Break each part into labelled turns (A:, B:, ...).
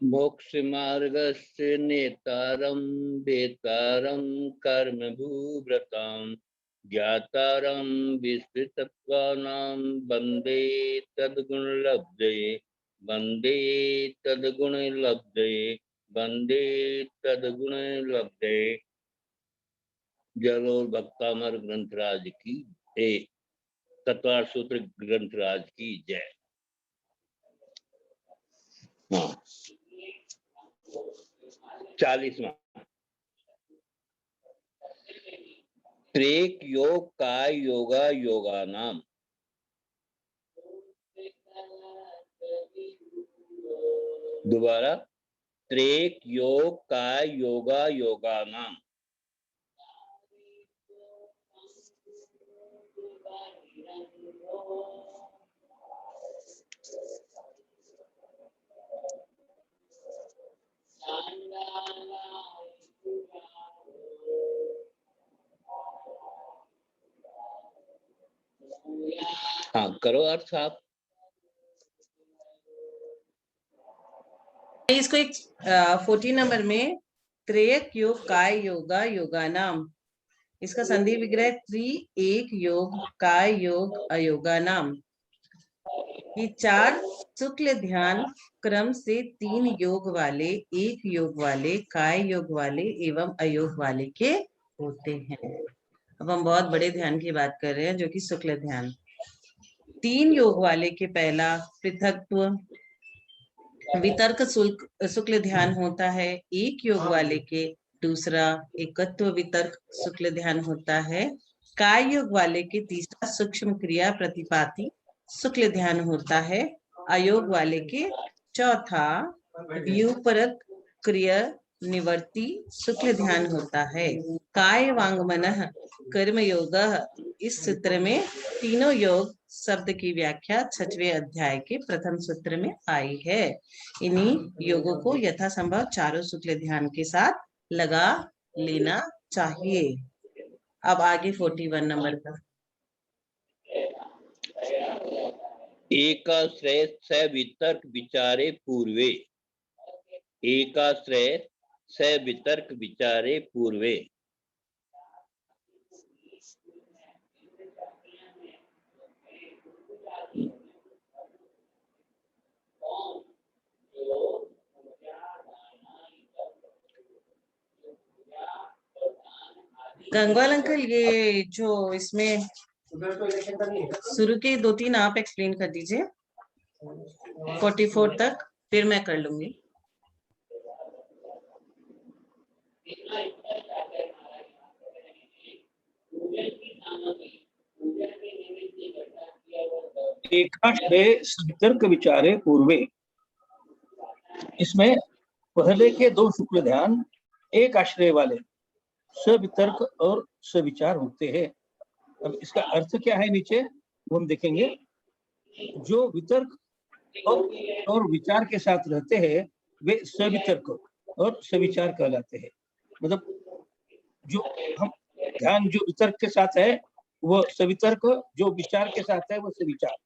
A: मोक्ष मार्गस्य नेतारं वेतारं कर्म भूव्रतां ज्ञातारं विस्तृतत्वानां वन्दे तद्गुणलब्धये वन्दे तद्गुणलब्धये वन्दे तद्गुणलब्धये। जलोर भक्तामर ग्रंथराज की तत्वार सूत्र ग्रंथराज की जय। हाँ 40वां त्रेक योग काय योगा योगा नाम। दोबारा त्रेक योग काय योगा योगा नाम। हाँ करो अर्थ आप।
B: इसको एक 14 नंबर में त्रेयक योग काय योगा योगा नाम, इसका संधि विग्रह त्रि एक योग काय योग अयोगा नाम। ये 4 शुक्ल ध्यान क्रम से 3 योग वाले, 1 योग वाले, काय योग वाले एवं अयोग वाले के होते हैं। अब हम बहुत बड़े ध्यान की बात कर रहे हैं जो कि शुक्ल ध्यान। 3 योग वाले के पहला पृथकत्व वितर्क शुक्ल ध्यान होता है। 1 योग वाले के दूसरा एकत्व वितर्क शुक्ल ध्यान होता है। काय योग वाले के तीसरा सूक्ष्म क्रिया प्रतिपाती शुक्ल ध्यान होता है। अयोग वाले के चौथा व्यूपरक क्रिया निवर्ती शुक्ल ध्यान होता है। काय वांग मनः कर्म योग, इस सूत्र में तीनों योग शब्द की व्याख्या 6वें अध्याय के प्रथम सूत्र में आई है। इन्हीं योगों को यथासंभव चारों शुक्ल ध्यान के साथ लगा लेना चाहिए। अब आगे 41 नंबर का
A: एकाश्रय स वितर्क विचारे पूर्वे। एकाश्रय स वितर्क विचारे पूर्वे।
B: गंगवाल अंकल, ये जो इसमें शुरू के 2-3 आप एक्सप्लेन कर दीजिए 44 तक, फिर मैं कर लूंगी।
C: एकाश्रय वितर्क विचारे पूर्वे, इसमें पहले के 2 शुक्ल ध्यान एक आश्रय वाले सवितर्क और सविचार होते हैं। अब इसका अर्थ क्या है नीचे वो हम देखेंगे। जो वितर्क और विचार के साथ रहते हैं वे सवितर्क और सविचार कहलाते हैं। मतलब जो हम ध्यान जो वितर्क के साथ है वो सवितर्क, जो विचार के साथ है वो सविचार।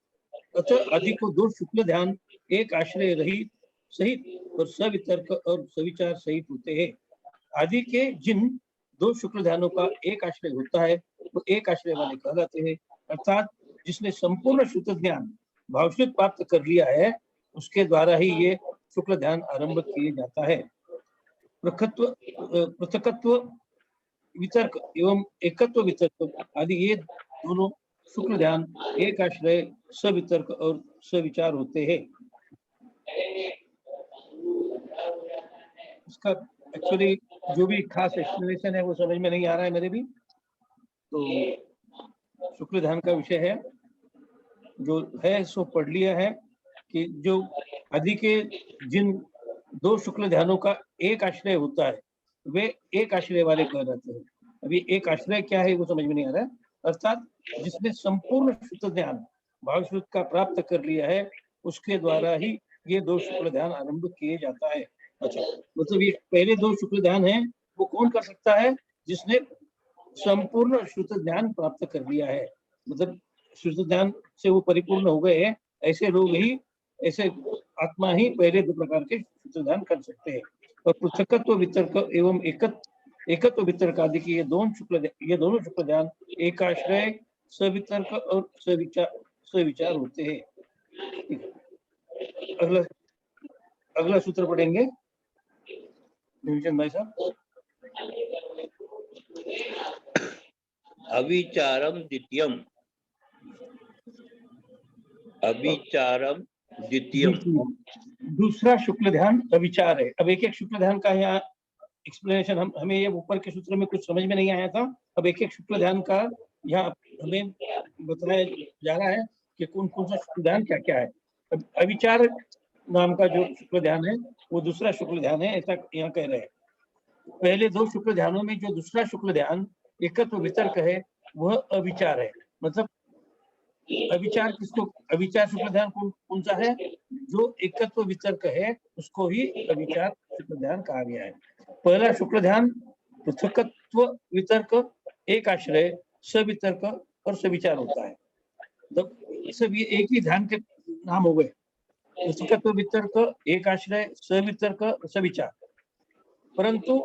C: अतः आदि को 2 शुक्ल ध्यान एक आश्रय रहित सहित और सवितर्क और सविचार सहित होते हैं। आदि के जिन 2 शुक्ल ध्यानों का एक आश्रय होता है वो एक आश्रय वाले कहलाते हैं। अर्थात जिसने संपूर्ण शुद्ध ज्ञान भावशुद्ध प्राप्त कर लिया है उसके द्वारा ही ये शुक्ल ध्यान आरंभ किए जाता है। पृथकत्व वितर्क एवं एकत्व वितर्क आदि ये दोनों शुक्ल ध्यान एक आश्रय सवितर्क और सविचार होते हैं। इसका एक्चुअली जो भी खास एक्सप्लेनेशन है वो समझ में नहीं आ रहा है मेरे भी। तो शुक्ल ध्यान का विषय है जो है सो पढ़ लिया है कि जो आदि के जिन 2 शुक्ल ध्यानों का एक आश्रय होता है वे एक आश्रय वाले कहलाते हैं। अभी एक आश्रय क्या है वो समझ में नहीं आ रहा है। अर्थात जिसने संपूर्ण शुद्ध ध्यान भाव शुद्ध का प्राप्त कर लिया है उसके द्वारा ही ये 2 शुक्ल ध्यान आरंभ किए जाता है। अच्छा, मतलब ये पहले 2 शुक्ल ध्यान है वो कौन कर सकता है? जिसने संपूर्ण शुद्ध ज्ञान प्राप्त कर लिया है, मतलब शुद्ध ज्ञान से वो परिपूर्ण हो गए हैं, ऐसे लोग ही ऐसे आत्मा ही पहले दो प्रकार के सूत्र ध्यान कर सकते हैं। और पृथकत्व वितर्क एवं एकत्व वितर्क आदि की ये दोनों शुक्ल ध्यान एक आश्रय सवितर्क और सविचार होते हैं। अगला सूत्र पढ़ेंगे निमिचंद भाई साहब।
A: अविचारम द्वितीयम, अविचारम द्वितीयम।
C: दूसरा शुक्ल ध्यान अविचार है। अब एक एक शुक्ल ध्यान का यहाँ एक्सप्लेनेशन हमें ये ऊपर के सूत्र में कुछ समझ में नहीं आया था। अब एक एक शुक्ल ध्यान का यहाँ हमें बताया जा रहा है कि कौन कौन सा शुक्ल ध्यान क्या क्या है। अब अविचार नाम का जो शुक्ल ध्यान है वो दूसरा शुक्ल ध्यान है, ऐसा यहाँ कह रहे हैं। पहले दो शुक्ल ध्यानों में जो दूसरा शुक्ल ध्यान एकत्व वितर्क है वह अविचार है। मतलब अविचार किसको, अविचार शुक्ल ध्यान कौन सा है? जो एकत्व वितर्क है उसको ही अविचार शुक्ल ध्यान कहा गया है। पहला शुक्ल ध्यान पृथकत्व वितर्क, एक आश्रय, सवितर्क और सविचार होता है। तो सब ये एक ही ध्यान के नाम हो गए, पृथकत्व वितर्क, एक आश्रय, सवितर्क, सविचार। परंतु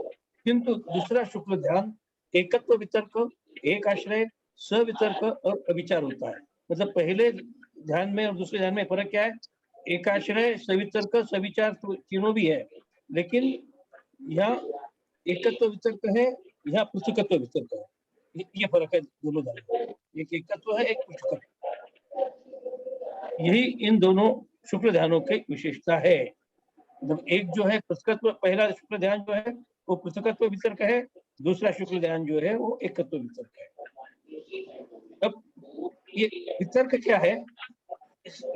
C: किंतु दूसरा शुक्ल ध्यान एकत्व वितर्क, एक आश्रय, सवितर्क और अविचार होता है। मतलब पहले ध्यान में और दूसरे ध्यान में फर्क क्या है? एक आश्रय, सवितर्क, सविचार तो तीनों भी है, लेकिन यहाँ एकत्व वितर्क है, यहाँ पृथकत्व वितर्क है। ये फर्क है दोनों ध्यान, एक एकत्व है, एक पृथकत्व। यही इन दोनों शुक्ल ध्यानों की विशेषता है। मतलब एक जो है पृथकत्व, पहला शुक्ल ध्यान जो है वो पृथकत्व वितर्क है, दूसरा शुक्ल ध्यान जो है वो एकत्व वितर्क है। अब ये वितर्क क्या है,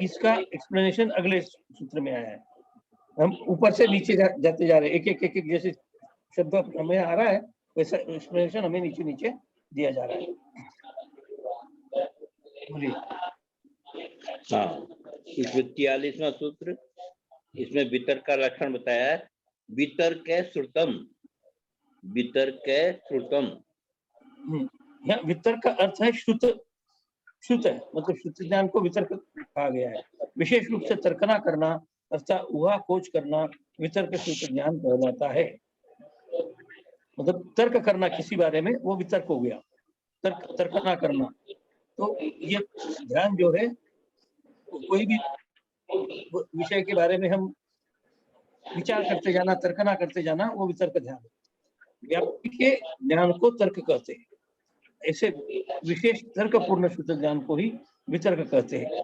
C: इसका एक्सप्लेनेशन अगले सूत्र में आया है। हम ऊपर से नीचे जाते जा रहे हैं, एक एक जैसे शब्द हमें आ रहा है वैसा एक्सप्लेनेशन हमें नीचे नीचे दिया जा रहा है। बोलिए।
A: हाँ, इसमें 43वां सूत्र, इसमें वितर्क का लक्षण बताया है। वितर्क श्रुतम, वितर्क श्रुतम।
C: यहाँ वितर्क का अर्थ है श्रुत, श्रुत है मतलब श्रुत ज्ञान को वितर्क कहा गया है। विशेष रूप से तर्कना करना अर्थात ऊहा खोज करना वितर्क श्रुत ज्ञान कहलाता है। मतलब तर्क करना किसी बारे में वो वितर्क हो गया, तर्कना करना। तो ये ध्यान जो है कोई भी विषय के बारे में हम विचार करते जाना, तर्कना करते जाना, वो वितर्क ध्यान है। व्याप्ति के ज्ञान को तर्क कहते हैं, ऐसे विशेष तर्कपूर्ण शुद्ध ज्ञान को ही वितर्क कहते हैं।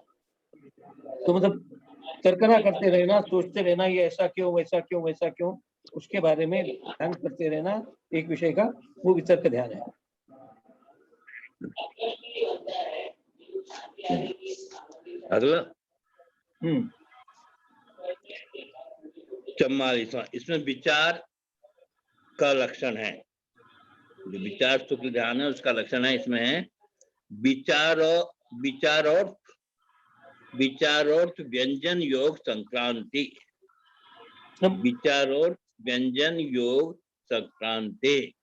C: तो मतलब तर्कना करते रहना, सोचते रहना, ये ऐसा क्यों, वैसा क्यों, वैसा क्यों, उसके बारे में ध्यान करते रहना एक विषय का, वो वितर्क ध्यान है।
A: अगला 44वां, इसमें विचार का लक्षण है। जो विचार शुक्ल ध्यान है उसका लक्षण है, इसमें है विचारोर्थ व्यंजन योग संक्रांति। विचारोर्थ व्यंजन योग संक्रांति।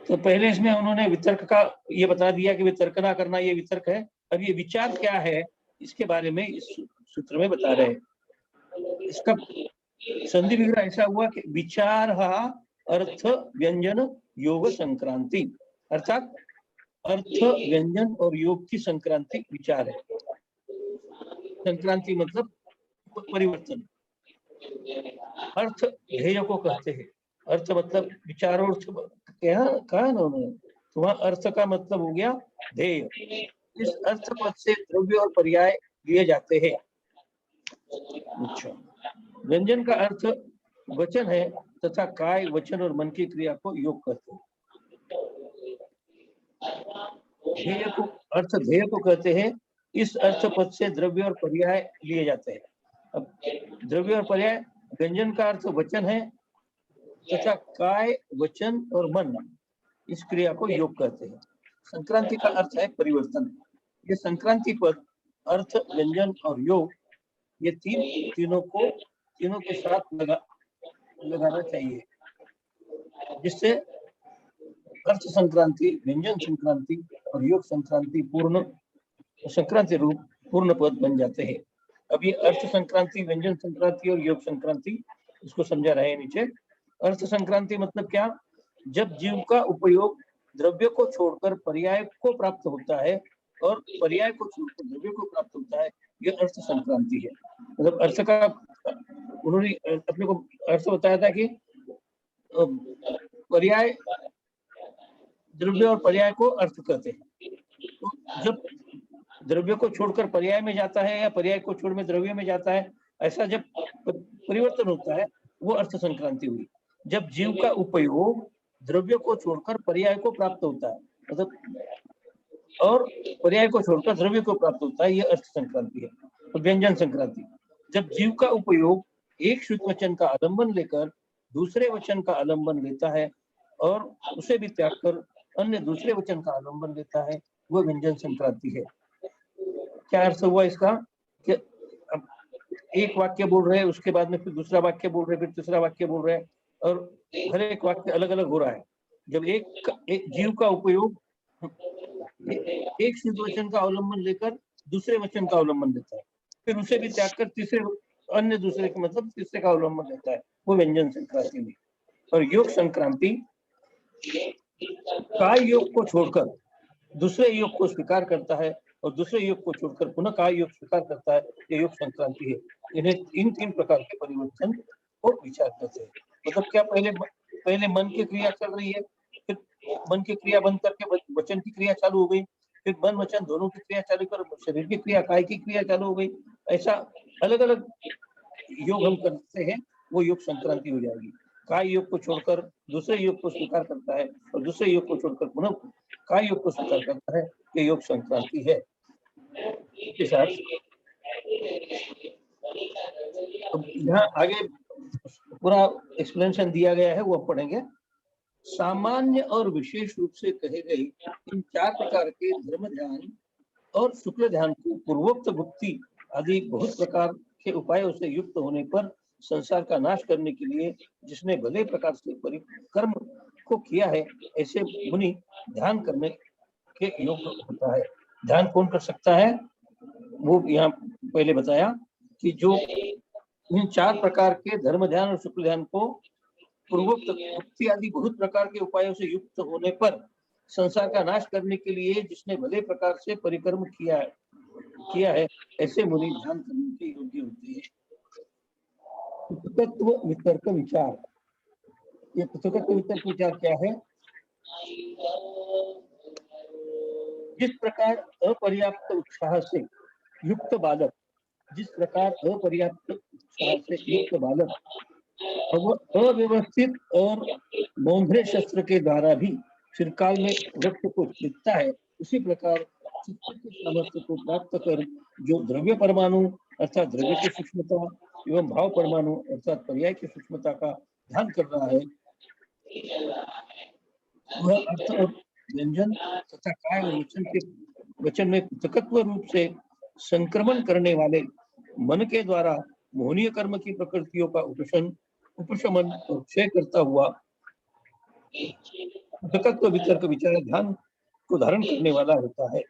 C: तो पहले इसमें उन्होंने वितर्क का ये बता दिया कि वितर्कना करना ये वितर्क है। अब ये विचार क्या है इसके बारे में इस सूत्र में बता रहे हैं। इसका संधि विग्रह ऐसा हुआ कि विचार अर्थ व्यंजन योग संक्रांति, अर्थात अर्थ व्यंजन और योग की संक्रांति विचार है। संक्रांति मतलब परिवर्तन। अर्थ ध्येय को कहते हैं, अर्थ मतलब विचारोर्थ क्या कहा ना उन्होंने, तो वहां अर्थ का मतलब हो गया ध्येय। इस अर्थ पद से द्रव्य और पर्याय लिए जाते हैं। अच्छा, व्यंजन का अर्थ वचन है तथा काय, वचन और मन की क्रिया को योग कहते हैं। ध्येय को अर्थ ध्येय को कहते हैं। इस अर्थ पद से द्रव्य और पर्याय लिए जाते हैं। अब द्रव्य और पर्याय, व्यंजन का अर्थ वचन है तथा काय, वचन और मन इस क्रिया को योग कहते हैं। संक्रांति का अर्थ है परिवर्तन। ये संक्रांति पद अर्थ, व्यंजन और योग, ये तीनों के साथ लगाना चाहिए, जिससे अर्थ संक्रांति, व्यंजन संक्रांति और योग संक्रांति संक्रांति रूप पूर्ण पद बन जाते हैं। अब ये अर्थ संक्रांति, व्यंजन संक्रांति और योग संक्रांति इसको समझा रहे हैं नीचे। अर्थ संक्रांति मतलब क्या? जब जीव का उपयोग द्रव्य को छोड़कर पर्याय को प्राप्त होता है और पर्याय को छोड़कर द्रव्य को प्राप्त होता है, ये अर्थ संक्रांति है। मतलब अर्थ का उन्होंने अपने को अर्थ बताया था कि पर्याय द्रव्य और पर्याय को अर्थ कहते हैं। तो जब द्रव्य को छोड़कर पर्याय में जाता है या पर्याय को छोड़ में द्रव्य में जाता है, ऐसा जब परिवर्तन होता है वो अर्थ संक्रांति हुई। जब जीव का उपयोग द्रव्य को छोड़कर पर्याय को प्राप्त होता है, मतलब और पर्याय को छोड़कर द्रव्य को प्राप्त होता है, ये अर्थ संक्रांति है। तो व्यंजन संक्रांति, जब जीव का उपयोग एक शुद्ध वचन का आलंबन लेकर दूसरे वचन का आलंबन लेता है और उसे भी त्याग कर अन्य दूसरे वचन का आलंबन लेता है, वो व्यंजन संक्रांति है। क्या अर्थ हुआ इसका? कि अब एक वाक्य बोल रहे हैं, उसके बाद में फिर दूसरा वाक्य बोल रहे हैं, फिर तीसरा वाक्य बोल रहे हैं और हर एक वाक्य अलग अलग हो रहा है। जब एक जीव का उपयोग एक शुद्ध वचन का अवलंबन लेकर दूसरे वचन का अवलंबन लेता है, फिर उसे भी त्याग कर तीसरे अन्य दूसरे का मतलब तीसरे का अवलंबन लेता है, वो व्यंजन संक्रांति में। और योग संक्रांति काय योग को छोड़कर दूसरे योग को स्वीकार करता है और दूसरे योग को छोड़कर पुनः काय योग स्वीकार करता है, ये योग संक्रांति है। इन्हें इन तीन प्रकार के परिवर्तन को विचार करते हैं। मतलब क्या, पहले मन की क्रिया चल रही है, फिर मन की क्रिया बंद करके वचन की क्रिया चालू हो गई, फिर मन वचन दोनों की क्रिया चालू कर शरीर की क्रिया, काय की क्रिया चालू हो गई। ऐसा अलग अलग योग हम करते हैं, वो योग संक्रांति हो जाएगी। काय योग को छोड़कर दूसरे योग को स्वीकार करता है और दूसरे योग को छोड़कर पुनः काय योग को स्वीकार करता है, ये योग संक्रांति है। इसके साथ यहाँ आगे पूरा एक्सप्लेनेशन दिया गया है, वो अब पढ़ेंगे। सामान्य और विशेष रूप से कहे गए इन चार प्रकार के धर्म ध्यान और शुक्ल ध्यान को पूर्वोक्त भुक्ति आदि बहुत प्रकार के उपायों से युक्त होने पर संसार का नाश करने के लिए जिसने भले प्रकार से परिकर्म को किया है, ऐसे मुनि ध्यान करने के योग्य होता है। ध्यान कौन कर सकता है? वो यहाँ पहले बताया कि जो इन चार प्रकार के धर्म ध्यान और शुक्ल ध्यान को पूर्वोक्त भक्ति आदि बहुत प्रकार के उपायों से युक्त होने पर संसार का नाश करने के लिए जिसने भले प्रकार से परिकर्म किया है, ऐसे मुनि ध्यान करने के योग्य होते हैं। तत्व वितर्क विचार, ये तत्व वितर्क विचार क्या है? जिस प्रकार अपर्याप्त उत्साह से युक्त बालक, जिस प्रकार अपर्याप्त उत्साह से युक्त बालक अव्यवस्थित और मौंधे शस्त्र के द्वारा भी चिरकाल में वृक्ष को छेदता है, उसी प्रकार चित्त के सामर्थ्य को प्राप्त कर जो द्रव्य परमाणु अर्थात द्रव्य की सूक्ष्मता एवं भाव परमाणु अर्थात पर्याय की सूक्ष्मता का ध्यान कर रहा है, वह अर्थ और व्यंजन तथा काय और वचन में तत्व रूप से संक्रमण करने वाले मन के द्वारा मोहनीय कर्म की प्रकृतियों का उपशमन और क्षय करता हुआ तत्व वितर्क विचार ध्यान को धारण करने वाला होता है।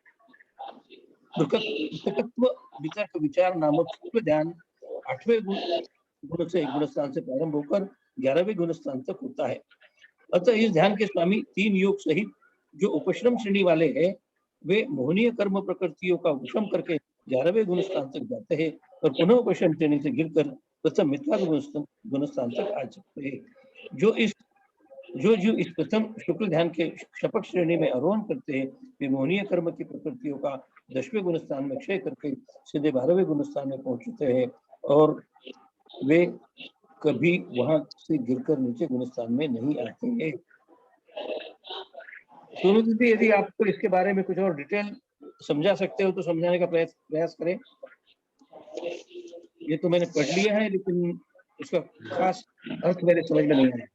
C: तत्व वितर्क विचार नामक शुक्ल ध्यान 8वें गुण से गुणस्थान से प्रारंभ होकर 11वें गुणस्थान तक होता है। अतः इस ध्यान के स्वामी तीन योग सहित जो उपश्रम श्रेणी वाले हैं, वे मोहनीय कर्म प्रकृतियों का उपशम करके 11वें गुणस्थान तक जाते हैं और पुनः उपशम श्रेणी से गिरकर प्रथम मिथ्या गुणस्थान तक आ सकते हैं। जो इस प्रथम शुक्ल ध्यान के शपथ श्रेणी में आरोहण करते हैं, वे मोहनीय कर्म की प्रकृतियों का 10वें गुणस्थान में क्षय करके सीधे 12वें गुणस्थान में पहुंचते हैं और वे कभी वहां से गिरकर नीचे गुणस्थान में नहीं आते हैं। सोनू दीदी, यदि आपको इसके बारे में कुछ और डिटेल समझा सकते हो तो समझाने का प्रयास करें। ये तो मैंने पढ़ लिया है, लेकिन उसका खास अर्थ मेरे समझ में नहीं आया।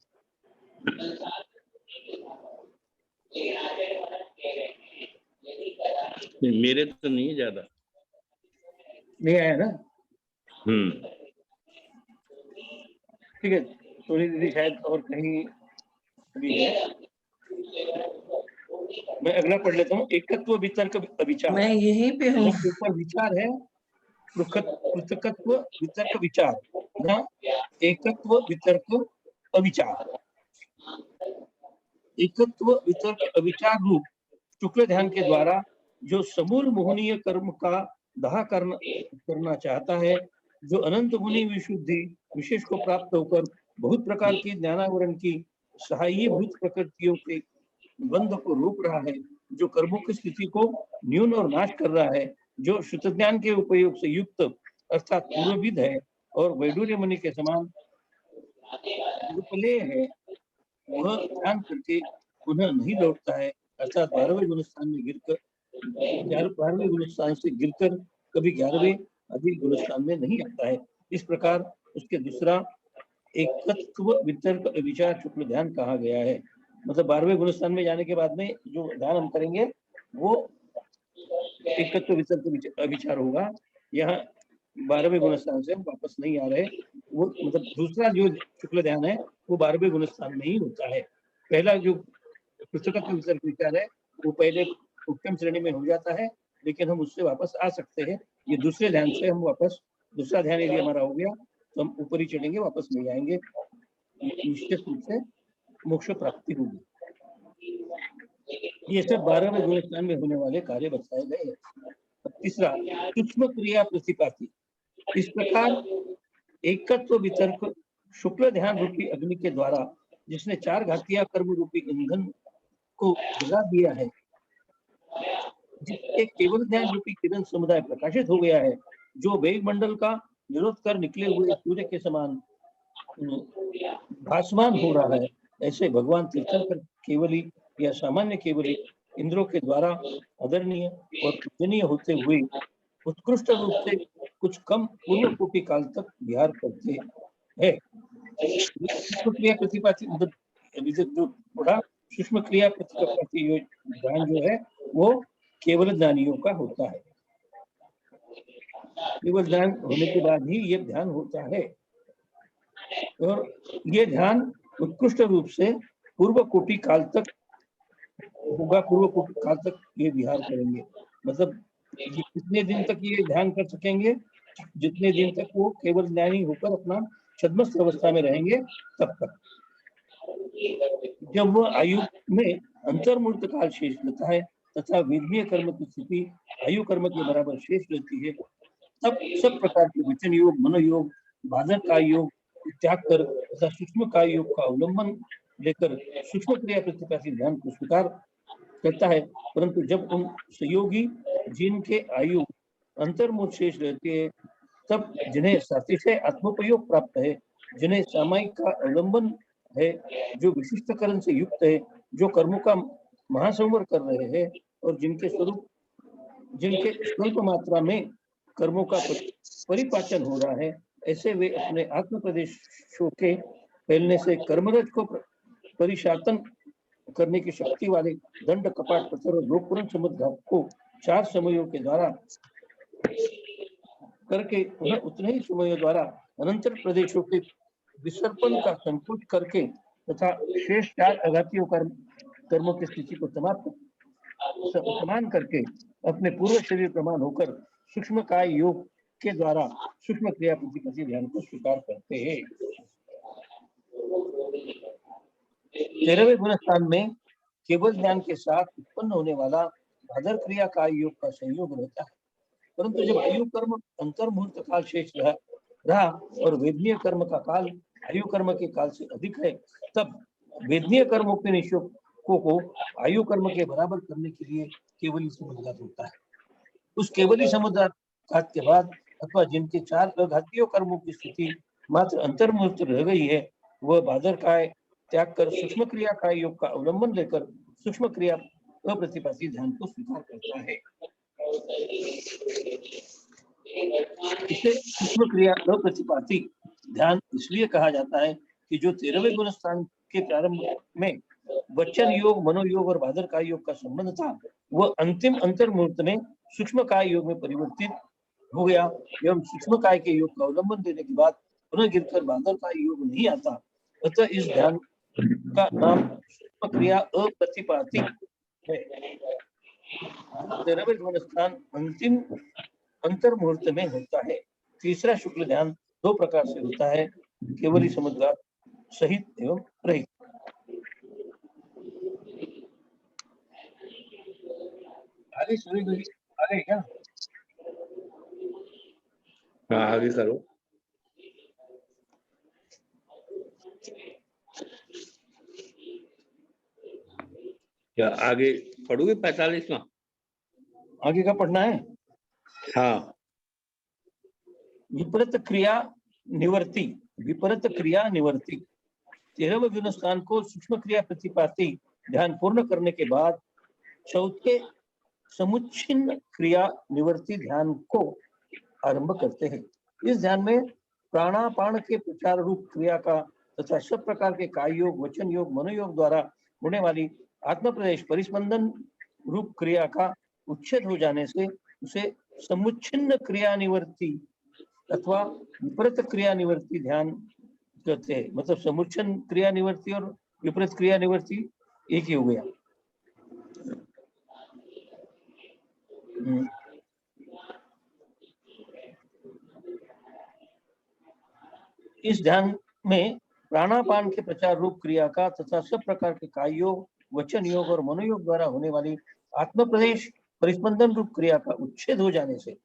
A: मेरे तो नहीं ज्यादा
C: नहीं आया ना? ठीक है, सोनी दीदी शायद और कहीं भी है। मैं अगला पढ़ लेता हूँ। एकत्व वितर्क विचार,
B: मैं यहीं पे हूँ।
C: ऊपर विचार है, पृथकत्व वितर्क विचार न एकत्व वितर्क अविचार। एकत्व वितर्क अविचार रूप शुक्ल ध्यान के द्वारा जो समूल मोहनीय कर्म का दाह करना चाहता है, जो अनंत मुनि विशुद्धि विशेष को प्राप्त होकर बहुत प्रकार की ज्ञानावरण की सहायीभूत प्रकृतियों के बंध को रोक रहा है, जो कर्मों की स्थिति को न्यून और नाश कर रहा है, जो शुद्ध ज्ञान के उपयोग से युक्त अर्थात पूर्वविद है और वैडूर्य मुनि के समान उपलेय है, वह ध्यान करके पुनः नहीं लौटता है, अर्थात 12वें गुणस्थान में गिरकर 12वें गुणस्थान से गिरकर कभी 11वें अधिक गुणस्थान में नहीं आता है। इस प्रकार उसके दूसरा एकत्व वितर्क विचार शुक्ल ध्यान कहा गया है। मतलब 12वें गुणस्थान में जाने के बाद में जो ध्यान हम करेंगे वो एकत्व वितर्क विचार होगा। यहाँ 12वें गुणस्थान से हम वापस नहीं आ रहे, वो मतलब दूसरा जो शुक्ल ध्यान है वो 12वें गुणस्थान में ही होता है। पहला जो पृथकत्व वितर्क विचार है वो पहले उत्तम श्रेणी में हो जाता है, लेकिन हम उससे वापस आ सकते हैं। ये दूसरे ध्यान से हम वापस, दूसरा ध्यान यदि हमारा हो गया तो हम ऊपर ही चढ़ेंगे, वापस नहीं आएंगे, निश्चित रूप से मोक्ष प्राप्ति होगी। ये सब 12वें गुणस्थान में होने वाले कार्य बताए गए हैं। तीसरा सूक्ष्म क्रिया प्रतिपाती। इस प्रकार एकत्व वितर्क शुक्ल ध्यान रूपी अग्नि के द्वारा जिसने 4 घातिया कर्म रूपी ईंधन को जला दिया है, जिससे केवल ध्यान रूपी किरण समुदाय प्रकाशित हो गया है, जो वेग मंडल का विरोध कर निकले हुए सूर्य के समान भासमान हो रहा है, ऐसे भगवान तीर्थंकर केवली या सामान्य केवली इंद्रों के द्वारा आदरणीय और पूजनीय होते हुए उत्कृष्ट रूप से कुछ कम पूर्व कोटि काल तक विहार करते हैं। सूक्ष्म क्रिया प्रतिपाती जो थोड़ा सूक्ष्म क्रिया प्रतिपाती ध्यान जो है वो केवल ज्ञानियों का होता है। केवल ज्ञान होने के बाद ही ये ध्यान होता है, और ये ध्यान उत्कृष्ट रूप से पूर्व कोटि काल तक होगा। पूर्व कोटि काल तक ये विहार करेंगे, मतलब ये कितने दिन तक ये ध्यान कर सकेंगे, जितने दिन तक वो केवल ज्ञानी होकर अपना छद्मस्त अवस्था में रहेंगे तब तक। जब वह आयु में अंतर्मूर्त काल शेष रहता है तथा वेदनीय कर्म की स्थिति आयु कर्म के बराबर शेष रहती है, तब सब प्रकार के वचन योग, मनोयोग, बाधक का योग त्याग कर तथा सूक्ष्म काय योग का अवलंबन लेकर सूक्ष्म क्रिया प्रतिपाती ध्यान को स्वीकार करता है। परंतु जब उन सहयोगी जिनके आयु अंतर्मुख शेष रहते हैं, तब जिन्हें सातिशय आत्मोपयोग प्राप्त है, जिन्हें सामायिक का अवलंबन है, जो विशिष्टकरण से युक्त है, जो कर्मों का महासंवर कर रहे हैं और जिनके स्वल्प मात्रा में कर्मों का परिपाचन हो रहा है, ऐसे वे अपने आत्म प्रदेशों के फैलने से कर्मरज को परिशातन करने की शक्ति वाले दंड, कपाट, पत्थर और लोकपुरन समुद्र को 4 समयों के द्वारा करके उन्हें उतने ही समयों द्वारा अनंतर प्रदेशों के विसर्पण का संकोच करके तथा शेष 4 अघातियों कर्मों की स्थिति को समान करके अपने पूर्व शरीर प्रमाण होकर सूक्ष्म काय योग के द्वारा सूक्ष्म क्रिया प्रतिपत्ति ध्यान को स्वीकार करते हैं। 13वें गुणस्थान में केवल ज्ञान के साथ उत्पन्न होने वाला भादर क्रिया काय योग का संयोग रहता है, परंतु जब आयु कर्म अंतर्मुहूर्त काल शेष रहा और वेदनीय कर्म का काल आयु कर्म के काल से अधिक है, तब वेदनीय कर्मों के निषेधों को आयु कर्म के बराबर करने के लिए केवली समुद्घात होता है। उस केवली समुद्घात के बाद अथवा जिनके 4 अघातियों कर्मों की स्थिति मात्र अंतर्मुहूर्त रह गई है, वह भादर काय त्याग कर सूक्ष्म क्रिया काय योग का अवलंबन लेकर सूक्ष्म क्रिया अप्रतिपाती ध्यान को स्वीकार करता है। इसे सूक्ष्म क्रिया अप्रतिपाती ध्यान इसलिए कहा जाता है कि जो 13वें गुणस्थान के प्रारंभ में वचन योग, मनोयोग और भादर काय योग का संबंध था, वह अंतिम अंतर्मुहूर्त में सूक्ष्म काय योग में परिवर्तित हो गया एवं सूक्ष्म काय के योग का अवलंबन देने के बाद पुनः गिरकर भादर काय योग नहीं आता। अतः इस ध्यान का नाम सूक्ष्म क्रिया अप्रतिपाती है। 13वें गुणस्थान अंतिम अंतर मुहूर्त में होता है। तीसरा शुक्ल ध्यान दो प्रकार से होता है, केवली समुद्गार सहित एवं रहित। आगे आगे क्या?
A: हाँ आगे करो। क्या आगे पढ़ोगे 45वां?
C: आगे का पढ़ना है।
A: हाँ।
C: विपरीत क्रिया निवर्ती। विपरीत क्रिया निवर्ती 13वें गुणस्थान को सूक्ष्म क्रिया प्रतिपाती ध्यान पूर्ण करने के बाद चौथे समुच्छिन्न क्रिया निवर्ती ध्यान को आरंभ करते हैं। इस ध्यान में प्राणापान के प्रचार रूप क्रिया का तथा सब प्रकार के काय योग, वचन योग, मनोयोग द्वारा होने वाली आत्म प्रदेश परिस्पंदन रूप क्रिया का उच्छेद हो जाने से उसे समुच्छिन्न क्रिया निवर्ती अथवा विपरीत क्रिया निवर्ती ध्यान कहते हैं। मतलब समुच्छिन्न क्रिया निवर्ती और विपरीत क्रिया निवर्ती एक ही हो गया। इस ध्यान में प्राणापान के प्रचार रूप क्रिया का तथा सब प्रकार के काय योग, वचन योग और मनोयोग द्वारा होने वाली आत्म प्रदेश परिस्पंदन रूप क्रिया का उच्छेद हो जाने से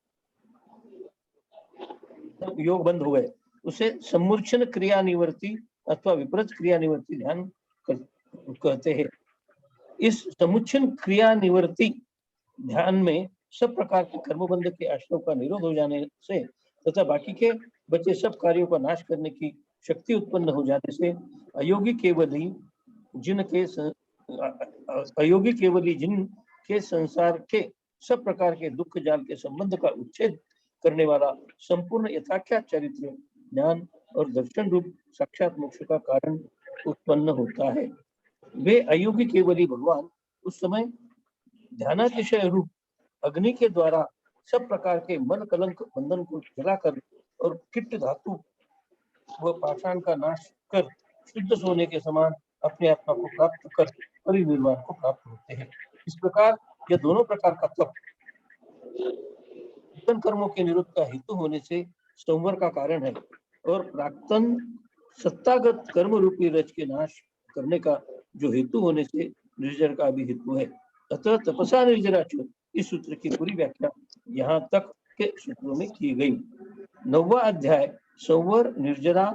C: योग बंद हो गए, उसे सम्मूर्छन क्रिया निवर्ती अथवा विपरीत क्रिया निवर्ती ध्यान कहते हैं। इस समुच्छन क्रिया निवर्ती ध्यान में सब प्रकार के कर्मबंध के आश्रव का निरोध हो जाने से तथा बाकी के बचे सब कार्यों का नाश करने की शक्ति उत्पन्न हो जाने से अयोगी केवली जिन के संसार के सब प्रकार के दुख जाल के संबंध का उच्छेद करने वाला संपूर्ण यथाख्यात चरित्र ज्ञान और दर्शन रूप साक्षात मोक्ष का कारण उत्पन्न होता है। वे अयोगी केवली भगवान उस समय ध्यानातिशय रूप अग्नि के द्वारा सब प्रकार के मन कलंक बंधन को जलाकर और किट धातु व पाषाण का नाश कर शुद्ध सोने के समान अपने आत्मा को प्राप्त कर परिनिर्वाण को प्राप्त होते हैं। इस प्रकार यह दोनों प्रकार का तप कर्मों के निरोध का हेतु होने से संवर का कारण है और प्राक्तन सत्तागत कर्म रूपी रज के नाश करने का जो हेतु होने से निर्जर का भी हेतु है। अतः तपसा निर्जरा इस सूत्र की पूरी व्याख्या यहाँ तक के सूत्रों में की गई। 9वां अध्याय संवर निर्जरा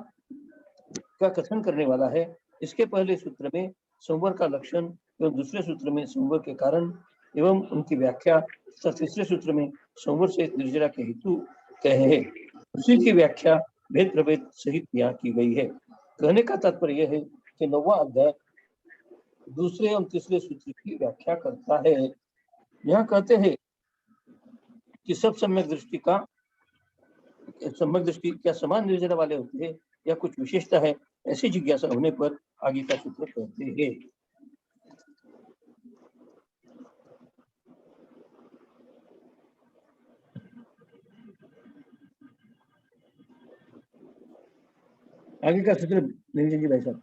C: का कथन करने वाला है। इसके पहले सूत्र में संवर का लक्षण एवं दूसरे सूत्र में संवर के कारण एवं उनकी व्याख्या तथा तीसरे सूत्र में संवर से निर्जरा के हेतु कहे हैं। उसी की व्याख्या भेद प्रभेद सहित यहाँ की गई है। कहने का तात्पर्य यह है कि 9वां अध्याय दूसरे एवं तीसरे सूत्र की व्याख्या करता है। यहाँ कहते हैं कि सब सम्यक दृष्टि क्या समान निर्जरा वाले होते हैं या कुछ विशेषता है, ऐसी जिज्ञासा होने पर आगे का सूत्र कहते हैं। आगे का सूत्र निरंजन जी भाई साहब।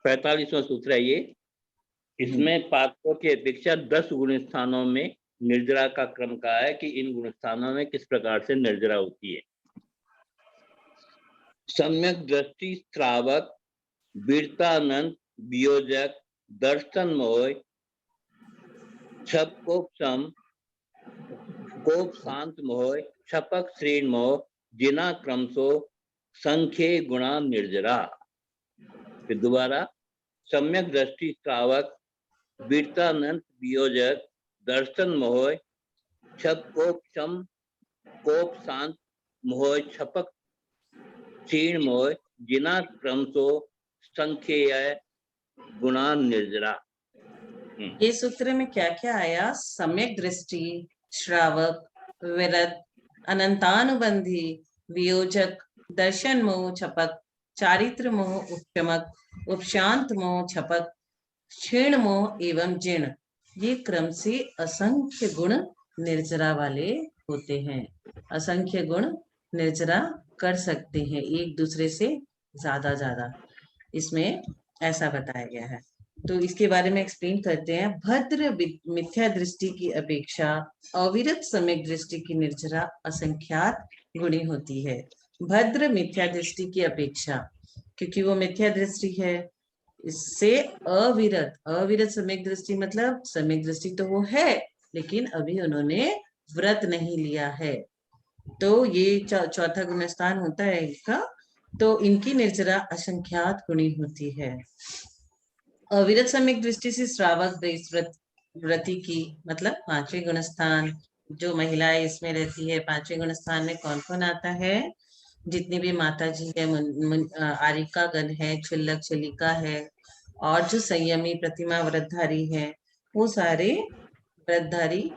A: 45वां सूत्र है ये। इसमें पात्रों की अपेक्षा 10 गुण स्थानों में निर्जरा का क्रम कहा है कि इन गुण स्थानों में किस प्रकार से निर्जरा होती है। सम्यक दृष्टि, श्रावक, वीरतानंद, वियोजक, दर्शन मोह, छप कोपसम, कोप शांत मोह, छपक श्रेण मोह, जिना क्रमशो संख्ये गुणा निर्जरा। फिर दोबारा सम्यक दृष्टि, श्रावक, वीरतानंद, वियोजक, दर्शन मोह, छप कोपसम, कोप शांत मोह, छपक क्षीण मोह, जिना क्रमशो संख्येय गुणा निर्जरा।
B: ये सूत्र में क्या क्या आया? सम्यक दृष्टि, श्रावक, विरत, अनंतानुबंधी, वियोजक, दर्शन मोह, छपक, चारित्र मोह, उपशमक, उपशांत मोह, छपक, क्षीण मोह एवं जिण। ये क्रम से असंख्य गुण निर्जरा वाले होते हैं। असंख्य गुण निर्जरा कर सकते हैं, एक दूसरे से ज्यादा। इसमें ऐसा बताया गया है। तो इसके बारे में एक्सप्लेन करते हैं। भद्र मिथ्या दृष्टि की अपेक्षा अविरत सम्यक दृष्टि की निर्जरा असंख्यात गुणी होती है। भद्र मिथ्या दृष्टि की अपेक्षा, क्योंकि वो मिथ्या दृष्टि है, इससे अविरत सम्यक दृष्टि, मतलब सम्यक दृष्टि तो वो है लेकिन अभी उन्होंने व्रत नहीं लिया है, तो ये चौथा गुणस्थान होता है इनका। तो इनकी निर्जरा असंख्यात गुणी होती है। अविरत सम्यक दृष्टि से श्रावक व्रति की, मतलब पांचवें गुणस्थान, जो महिलाएं इसमें रहती है, पांचवें गुणस्थान में कौन कौन आता है? जितनी भी माता जी है, आरिका गण है, क्षुल्लक छलिका है, और जो संयमी प्रतिमा व्रतधारी है, वो सारे व्रतधारी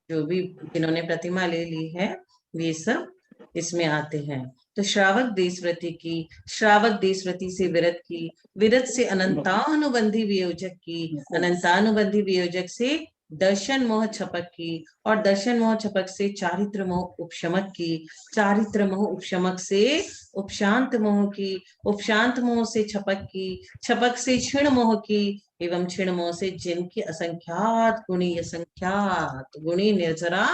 B: जो भी जिन्होंने प्रतिमा ले ली है, ये सब इसमें आते हैं। तो श्रावक देशव्रति की, श्रावक देशव्रति से विरत की, विरत से अनंतानुबंधी वियोजक की, अनंतानुबंधी वियोजक से दर्शन मोह छपक की, और दर्शन मोह छपक से चारित्र मोह उपशमक की, चारित्र मोह उपशमक से उपशांत मोह की, उपशांत मोह से छपक की, छपक से क्षीण मोह की, एवं क्षीण मोह से जिनकी असंख्यात गुणी निर्जरा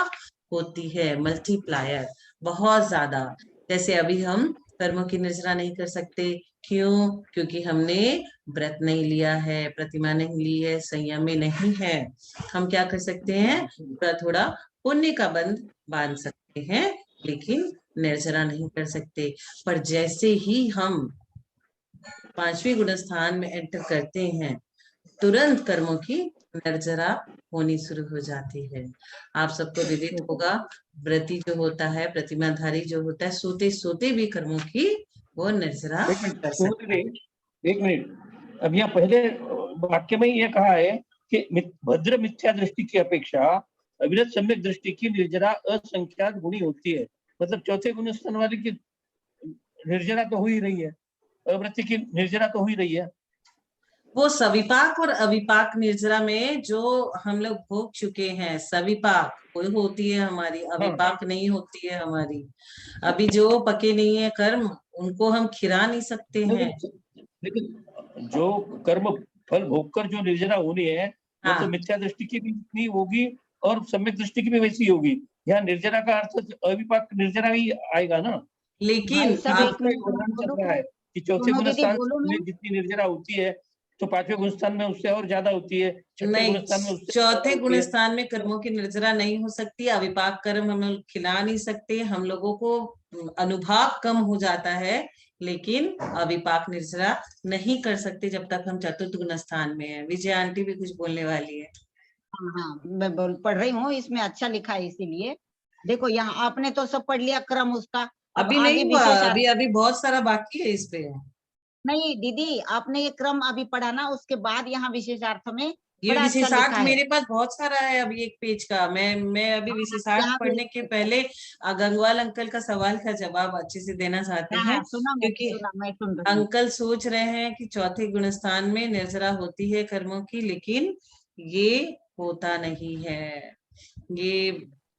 B: होती है, मल्टीप्लायर, बहुत ज्यादा। जैसे अभी हम कर्मों की निर्जरा नहीं कर सकते, क्यों? क्योंकि हमने व्रत नहीं लिया है, प्रतिमा नहीं ली है, संयम में नहीं है। हम क्या कर सकते हैं? थोड़ा पुण्य का बंध बांध सकते हैं, लेकिन निर्जरा नहीं कर सकते। पर जैसे ही हम पांचवी गुणस्थान में एंटर करते हैं, तुरंत कर्मों की निर्जरा होनी शुरू हो जाती है। आप सबको विदित होगा, व्रती जो होता है, प्रतिमाधारी जो होता है, सोते सोते भी कर्मों की वो निर्जरा कर सकता है।
C: एक मिनट, अब यहाँ पहले वाक्य में ये कहा है कि भद्र मिथ्या दृष्टि की अपेक्षा अविरत सम्यक दृष्टि की निर्जरा असंख्यात गुणी होती है। मतलब चौथे गुणस्थान वाले की निर्जरा तो हो ही रही है, अवृत्ति की निर्जरा तो हो ही रही है।
B: वो सविपाक और अविपाक निर्जरा में जो हम लोग भोग चुके हैं, सविपाक वो होती है हमारी, अविपाक नहीं होती है हमारी। अभी जो पके नहीं है कर्म, उनको हम खिरा नहीं सकते हैं।
C: लेकिन जो कर्म फल भोगकर जो निर्जरा होनी है, वो तो मिथ्या दृष्टि की भी होगी और सम्यक दृष्टि की भी वैसी होगी। यहाँ निर्जरा का अर्थ अविपाक निर्जरा ही आएगा ना।
B: लेकिन
C: चल रहा है कि चौथे गुणस्थान में जितनी निर्जरा होती है, तो पांचवें गुणस्थान में उससे और ज्यादा होती है, छठे गुणस्थान में उससे
B: चौथे गुणस्थान में कर्मों की निर्जरा नहीं हो सकती। अविपाक कर्म हम लोग खिला नहीं सकते, हम लोगों को अनुभाग कम हो जाता है, लेकिन अविपाक निर्जरा नहीं कर सकते जब तक हम चतुर्थ गुणस्थान में है। विजय आंटी भी कुछ बोलने वाली है।
D: हाँ, मैं पढ़ रही हूँ, इसमें अच्छा लिखा है, इसीलिए देखो यहाँ आपने तो सब पढ़ लिया क्रम उसका।
B: अभी नहीं हुआ, अभी बहुत सारा बाकी है इस पे।
D: नहीं दीदी, आपने ये क्रम अभी पढ़ा ना, उसके बाद यहाँ विशेषार्थ में
B: ये विशेषार्थ मेरे पास बहुत सारा है अभी एक पेज का। मैं अभी विशेषार्थ पढ़ने के पहले गंगवाल अंकल का सवाल का जवाब अच्छे से देना चाहते हैं, क्योंकि अंकल सोच रहे हैं कि चौथे गुणस्थान में निर्जरा होती है कर्मों की, लेकिन ये होता नहीं है। ये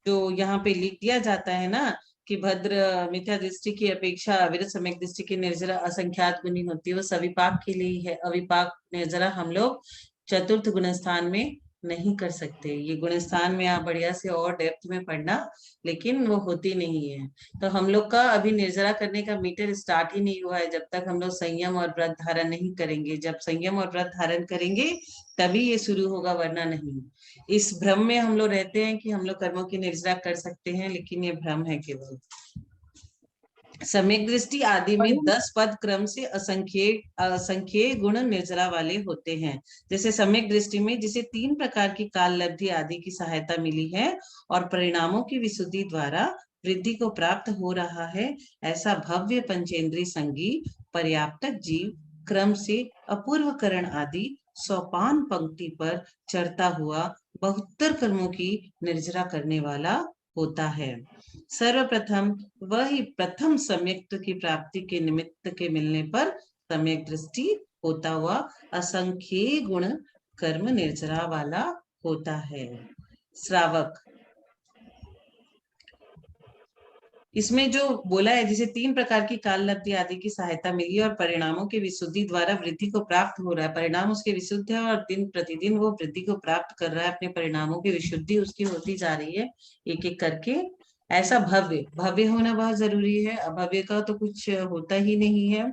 B: जो यहाँ पे लिख दिया जाता है ना कि भद्र मिथ्या दृष्टि की अपेक्षा अविरत सम्यक दृष्टि की निर्जरा असंख्यात गुणी होती है, वो सविपाक के लिए है। अविपाक निर्जरा हम लोग चतुर्थ गुणस्थान में नहीं कर सकते। ये गुणस्थान में आप बढ़िया से और डेप्थ में पढ़ना, लेकिन वो होती नहीं है। तो हम लोग का अभी निर्जरा करने का मीटर स्टार्ट ही नहीं हुआ है, जब तक हम लोग संयम और व्रत धारण नहीं करेंगे। जब संयम और व्रत धारण करेंगे तभी ये शुरू होगा, वरना नहीं। इस भ्रम में हम लोग रहते हैं कि हम लोग कर्मों की निर्जरा कर सकते हैं, लेकिन ये भ्रम है केवल। सम्यक दृष्टि आदि में 10 पद क्रम से असंख्य गुण निर्जरा वाले होते हैं। जैसे सम्यक दृष्टि में जिसे 3 प्रकार की काल लब्धि आदि की सहायता मिली है और परिणामों की विशुद्धि द्वारा वृद्धि को प्राप्त हो रहा है, ऐसा भव्य पंचेंद्रीय संगी पर्याप्त जीव क्रम से अपूर्व करण आदि सोपान पंक्ति पर चढ़ता हुआ 72 कर्मों की निर्जरा करने वाला होता है। सर्वप्रथम वही प्रथम सम्यक्त की प्राप्ति के निमित्त के मिलने पर सम्यक दृष्टि होता हुआ असंख्य गुण कर्म निर्जरा वाला होता है। श्रावक इसमें जो बोला है, जैसे 3 प्रकार की काल लब्धि आदि की सहायता मिली और परिणामों की विशुद्धि द्वारा वृद्धि को प्राप्त हो रहा है। परिणाम उसके विशुद्ध है और दिन प्रतिदिन वो वृद्धि को प्राप्त कर रहा है, अपने परिणामों की विशुद्धि उसकी होती जा रही है एक एक करके। ऐसा भव्य भव्य होना बहुत जरूरी है, अभव्य का तो कुछ होता ही नहीं है।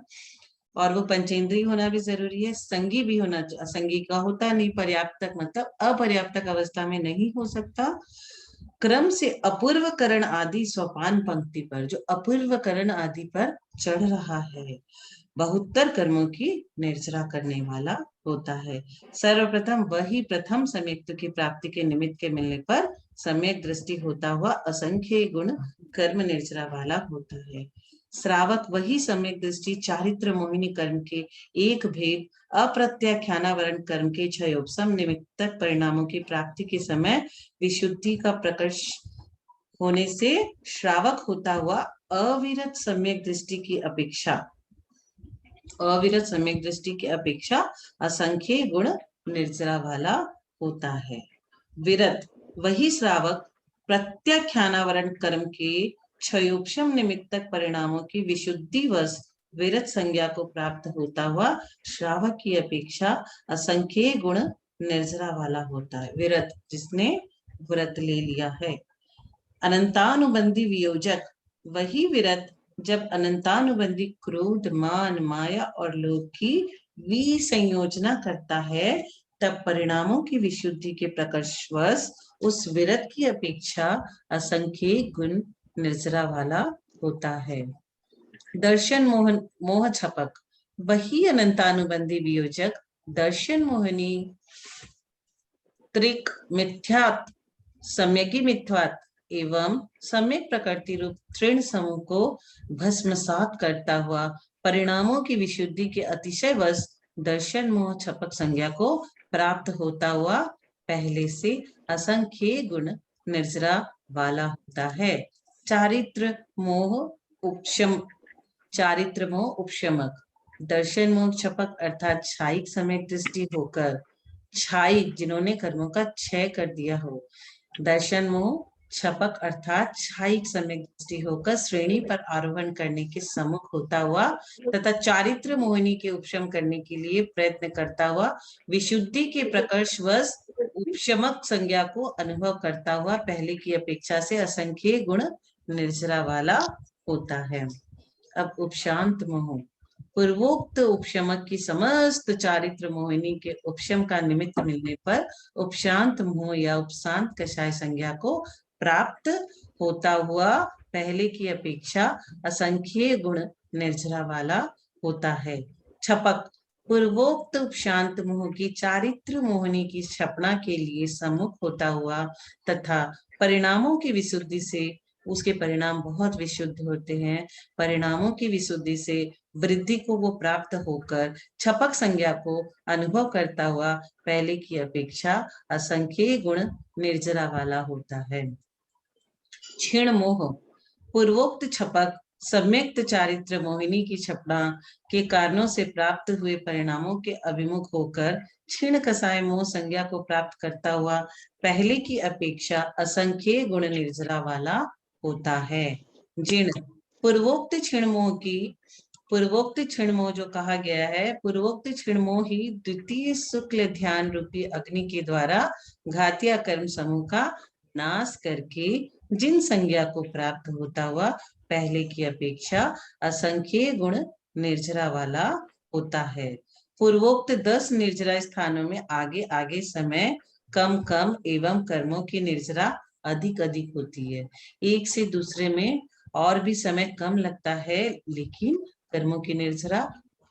B: और वो पंचेंद्रिय होना भी जरूरी है, संगी भी होना, असंगी का होता नहीं, पर्याप्तक मतलब अपर्याप्तक अवस्था में नहीं हो सकता। क्रम से अपूर्व करण आदि सोपान पंक्ति पर, जो अपूर्व करण आदि पर चढ़ रहा है, बहुत्तर कर्मों की निर्जरा करने वाला होता है। सर्वप्रथम वही प्रथम सम्यक्त की प्राप्ति के निमित्त के मिलने पर सम्यक दृष्टि होता हुआ असंख्य गुण कर्म निर्जरा वाला होता है। श्रावक वही सम्यक दृष्टि चारित्र मोहिनी कर्म के एक भेद अप्रत्याख्यानावरण कर्म के क्षयोपम निमित्तक परिणामों की प्राप्ति के समय विशुद्धि का प्रकर्ष होने से श्रावक होता हुआ अविरत सम्यक दृष्टि की अपेक्षा, अविरत सम्यक दृष्टि की अपेक्षा असंख्य गुण निर्जरा वाला होता है। विरत वही श्रावक प्रत्याख्यानावरण कर्म के क्षयोपम निमित्तक परिणामों की विशुद्धि वश विरत संज्ञा को प्राप्त होता हुआ श्रावक की अपेक्षा असंख्य गुण निर्जरा वाला होता है। विरत जिसने व्रत ले लिया है। अनंतानुबंधी वियोजक वही विरत जब अनंतानुबंधी क्रोध, मान, माया और लोभ की विसंयोजना करता है, तब परिणामों की विशुद्धि के प्रकर्षवश उस विरत की अपेक्षा असंख्य गुण निर्जरा वाला होता है। दर्शन मोह छपक वही अनंतानुबंधी वियोजक दर्शन मोहनी त्रिक मिथ्यात् सम्यकी मिथ्यात् एवं सम्यक प्रकृति रूप तृण समूह को भस्मसात करता हुआ परिणामों की विशुद्धि के अतिशय वश दर्शन मोह छपक संज्ञा को प्राप्त होता हुआ पहले से असंख्य गुण निर्जरा वाला होता है। चारित्र मोह उपशमक दर्शन मोह छपक अर्थात क्षयिक सम्यक दृष्टि होकर, क्षयिक जिन्होंने कर्मों का क्षय कर दिया हो, दर्शन मोह छपक अर्थात क्षयिक सम्यक दृष्टि होकर श्रेणी पर आरोहण करने के सम्मुख होता हुआ तथा चारित्र मोहिनी के उपशम करने के लिए प्रयत्न करता हुआ विशुद्धि के प्रकर्षवश उपशमक संज्ञा को अनुभव करता हुआ पहले की अपेक्षा से असंख्य गुण निर्जरा वाला होता है। अब उपशांत मोह पूर्वोक्त उपशमक की समस्त चारित्र मोहिनी के उपशम का निमित्त मिलने पर उपशांत मोह या उपशांत कषाय संज्ञा को प्राप्त होता हुआ पहले की अपेक्षा असंख्य गुण निर्जरा वाला होता है। छपक पूर्वोक्त उपशांत मोह की चारित्र मोहिनी की क्षपणा के लिए सम्मुख होता हुआ तथा परिणामों की विशुद्धि से, उसके परिणाम बहुत विशुद्ध होते हैं, परिणामों की विशुद्धि से वृद्धि को वो प्राप्त होकर छपक संज्ञा को अनुभव करता हुआ पहले की अपेक्षा असंख्य गुण निर्जरा वाला होता है। क्षीण मोह पूर्वोक्त छपक सम्यक्त चारित्र मोहिनी की छपना के कारणों से प्राप्त हुए परिणामों के अभिमुख होकर क्षीण कसाय मोह संज्ञा को प्राप्त करता हुआ पहले की अपेक्षा असंख्य गुण निर्जरा वाला होता है। जीर्ण पूर्वोक्त क्षीण मोह की, पूर्वोक्त क्षीण मोह जो कहा गया है, पूर्वोक्त क्षीण मोह ही द्वितीय शुक्ल ध्यान रूपी अग्नि के द्वारा घातिया कर्म समूह का नाश करके जिन संज्ञा को प्राप्त होता हुआ पहले की अपेक्षा असंख्य गुण निर्जरा वाला होता है। पूर्वोक्त 10 निर्जरा स्थानों में आगे आगे समय कम कम एवं कर्मों की निर्जरा अधिक अधिक होती है। एक से दूसरे में और भी समय कम लगता है, लेकिन कर्मों की निर्जरा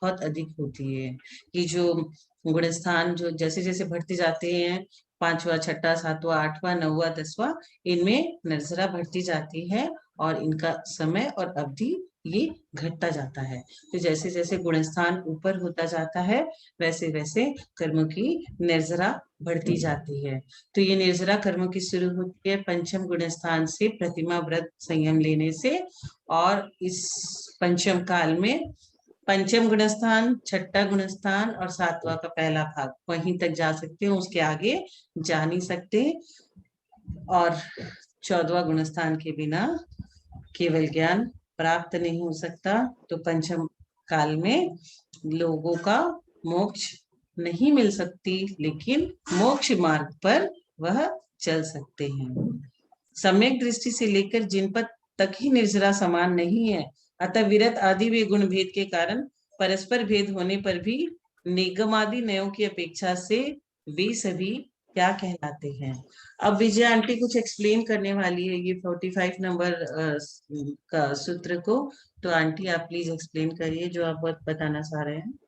B: बहुत अधिक होती है। ये जो गुण स्थान जो जैसे जैसे बढ़ते जाते हैं, 5वां, 6वां, 7वां, 8वां, 9वां, 10वां, इनमें निर्जरा बढ़ती जाती है और इनका समय और अवधि ये घटता जाता है। तो जैसे जैसे गुणस्थान ऊपर होता जाता है वैसे वैसे कर्मों की निर्जरा बढ़ती जाती है। तो ये निर्जरा कर्मों की शुरू होती है पंचम गुणस्थान से, प्रतिमा व्रत संयम लेने से, और इस पंचम काल में पंचम गुणस्थान, 6वां गुणस्थान और 7वां का पहला भाग वहीं तक जा सकते हैं, उसके आगे जा नहीं सकते। और 14वां गुणस्थान के बिना केवल ज्ञान प्राप्त नहीं हो सकता, तो पंचम काल में लोगों का मोक्ष नहीं मिल सकती, लेकिन मोक्ष मार्ग पर वह चल सकते हैं। सम्यक दृष्टि से लेकर जिन पर तक ही निर्जरा समान नहीं है, अतः विरत आदि वे गुण भेद के कारण परस्पर भेद होने पर भी निगमादि नयों की अपेक्षा से वे सभी क्या कहलाते हैं। अब विजया आंटी कुछ एक्सप्लेन करने वाली है ये 45 नंबर का सूत्र को, तो आंटी आप प्लीज एक्सप्लेन करिए जो आप बताना चाह रहे हैं।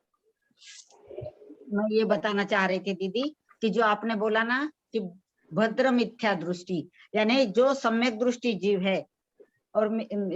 D: मैं ये बताना चाह रही थी दीदी कि जो आपने बोला ना कि भद्र मिथ्या दृष्टि, यानी जो सम्यक दृष्टि जीव है और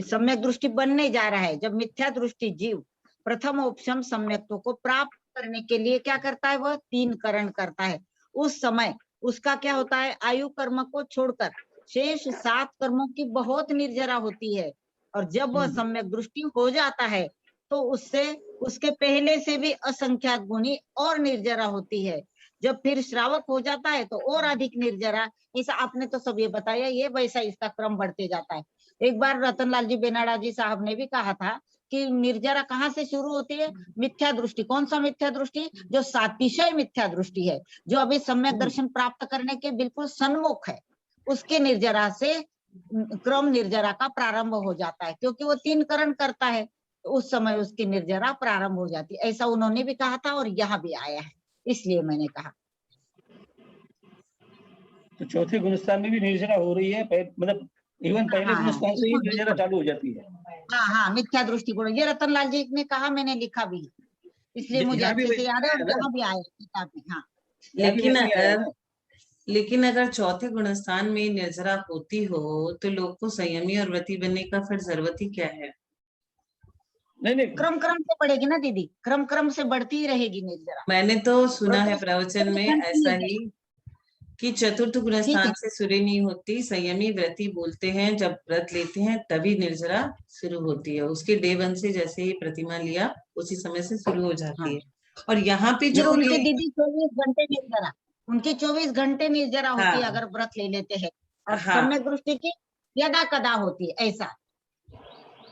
D: सम्यक दृष्टि बनने जा रहा है, जब मिथ्या दृष्टि जीव प्रथम उपशम सम्यक्त्व को प्राप्त करने के लिए क्या करता है, वह 3 करण करता है। उस समय उसका क्या होता है, आयु कर्म को छोड़कर शेष 7 कर्मों की बहुत निर्जरा होती है। और जब वह सम्यक दृष्टि हो जाता है तो उससे उसके पहले से भी असंख्यात गुणी और निर्जरा होती है। जब फिर श्रावक हो जाता है तो और अधिक निर्जरा। ऐसा आपने तो सब ये बताया, ये वैसा इसका क्रम बढ़ते जाता है। एक बार रतनलाल जी बेनाड़ा जी साहब ने भी कहा था कि निर्जरा कहाँ से शुरू होती है, मिथ्या दृष्टि। कौन सा मिथ्या दृष्टि, जो सातिशय मिथ्या दृष्टि है, जो अभी सम्यक दर्शन प्राप्त करने के बिल्कुल सन्मुख है, उसके निर्जरा से क्रम निर्जरा का प्रारंभ हो जाता है, क्योंकि वो 3 करण करता है, तो उस समय उसकी निर्जरा प्रारंभ हो जाती है। ऐसा उन्होंने भी कहा था और यहाँ भी आया है, इसलिए मैंने कहा।
C: तो चौथे गुणस्थान में भी निर्जरा हो रही है, मतलब इवन पहले गुणस्थान से ही निर्जरा चालू हो जाती है।
D: हाँ, मिथ्या दृष्टि गुण, ये रतनलाल जी ने कहा, मैंने लिखा भी, इसलिए मुझे अच्छे से याद है, और यहाँ भी आया किताब में। हाँ,
B: लेकिन अगर चौथे गुणस्थान में निर्जरा होती हो तो लोग को संयमी और व्रती बनने का फिर जरूरत ही क्या है।
C: नहीं,
D: क्रम से बढ़ेगी ना दीदी, क्रम से बढ़ती ही रहेगी निर्जरा।
B: मैंने तो सुना है प्रवचन में ऐसा ही कि चतुर्थ गुणस्थान से सूर्य नहीं होती, संयमी व्रती बोलते हैं, जब व्रत लेते हैं तभी निर्जरा शुरू होती है। उसके डे 1 से जैसे ही प्रतिमा लिया उसी समय से शुरू हो जाती है। और यहाँ पे जो
D: उनकी दीदी 24 घंटे निर्जरा, उनकी 24 घंटे निर्जरा होती है अगर व्रत ले लेते हैं। और सम्यक दृष्टि की यदा कदा होती है, ऐसा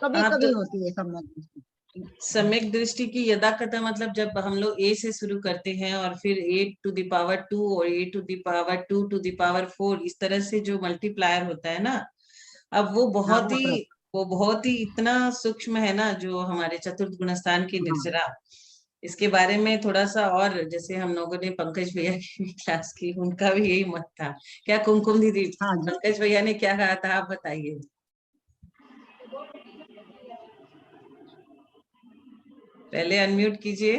D: कभी होती है सम्यक दृष्टि।
B: सम्यक दृष्टि की यदा कदा मतलब जब हम लोग ए से शुरू करते हैं और फिर 8 to the power 2 और 8 to the power 2 to the power 4, इस तरह से जो मल्टीप्लायर होता है ना, अब वो बहुत ही इतना सूक्ष्म है ना, जो हमारे चतुर्थ गुणस्थान की निर्जरा। इसके बारे में थोड़ा सा और, जैसे हम लोगों ने पंकज भैया की क्लास की, उनका भी यही मत था। क्या कुमकुम दीदी, पंकज भैया ने क्या कहा था, आप बताइए। पहले अनम्यूट कीजिए।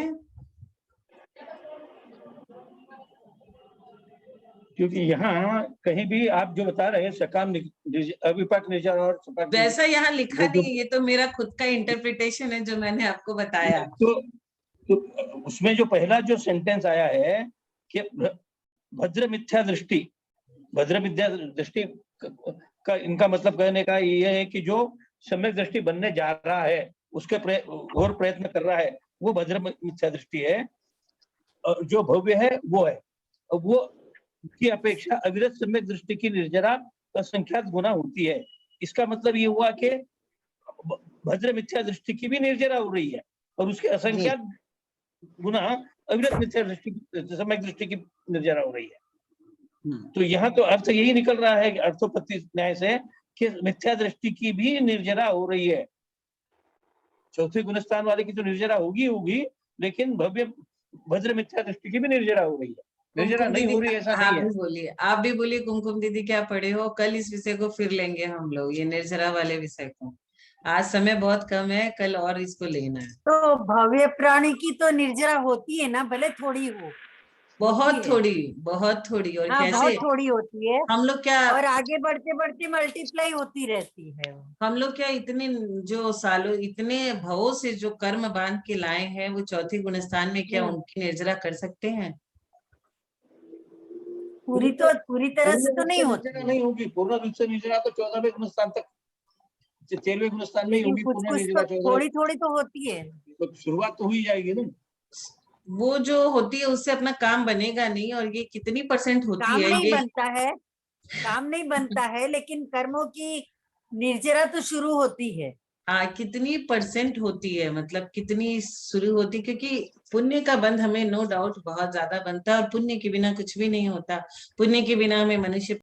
C: क्योंकि यहाँ कहीं भी आप जो बता रहे हैं सकाम अविपाक निर्जरा और
B: वैसा यहाँ लिखा नहीं, ये तो मेरा खुद का इंटरप्रिटेशन है जो मैंने आपको बताया।
C: तो उसमें जो पहला जो सेंटेंस आया है कि भद्र मिथ्या दृष्टि का इनका मतलब कहने का ये है कि जो सम्यक दृष्टि बनने जा रहा है, उसके और प्रयत्न कर रहा है, वो भद्र मिथ्या दृष्टि है। और जो भव्य है वो है, वो की अपेक्षा अविरत सम्यक दृष्टि की निर्जरा असंख्यात गुना होती है। इसका मतलब ये हुआ कि भद्र मिथ्या दृष्टि की भी निर्जरा हो रही है और उसके असंख्यात गुना अविरत मिथ्या दृष्टि सम्यक दृष्टि की निर्जरा हो रही है। तो यहाँ तो अर्थ यही निकल रहा है अर्थोपत्ति न्याय से कि मिथ्या दृष्टि की भी निर्जरा हो रही है। चौथे गुणस्थान वाले की तो निर्जरा होगी, लेकिन भव्य भद्र मिथ्या दृष्टि की भी निर्जरा हो रही है। निर्जरा नहीं हो रही ऐसा नहीं है।
B: आप भी बोलिए कुमकुम दीदी, क्या पढ़े हो? कल इस विषय को फिर लेंगे हम लोग, ये निर्जरा वाले विषय को। आज समय बहुत कम है, कल और इसको लेना है।
E: तो भव्य प्राणी की तो निर्जरा होती है ना, भले थोड़ी हो,
B: बहुत थोड़ी। और कैसे?
E: बहुत थोड़ी होती है।
B: हम लोग क्या,
E: और आगे बढ़ते बढ़ते मल्टीप्लाई होती रहती है।
B: हम लोग क्या इतने जो सालों, इतने भवों से जो कर्म बांध के लाए हैं, वो चौथे गुणस्थान में क्या उनकी निर्जरा कर सकते हैं?
E: पूरी तरह से तो नहीं होगी।
C: पूर्ण रूप से निर्जरा तो 14वें गुणस्थान तक, 13वें गुणस्थान में होगी पूर्ण निर्जरा।
E: थोड़ी तो होती है,
C: तो शुरुआत तो हुई जाएगी ना।
B: वो जो होती है उससे अपना काम बनेगा नहीं। और ये कितनी % होती है?
E: काम नहीं बनता है, लेकिन कर्मों की निर्जरा तो शुरू होती है।
B: हाँ, कितनी परसेंट होती है, मतलब कितनी शुरू होती, क्योंकि पुण्य का बंध हमें नो डाउट बहुत ज्यादा बनता है, और पुण्य के बिना कुछ भी नहीं होता। पुण्य के बिना हमें मनुष्य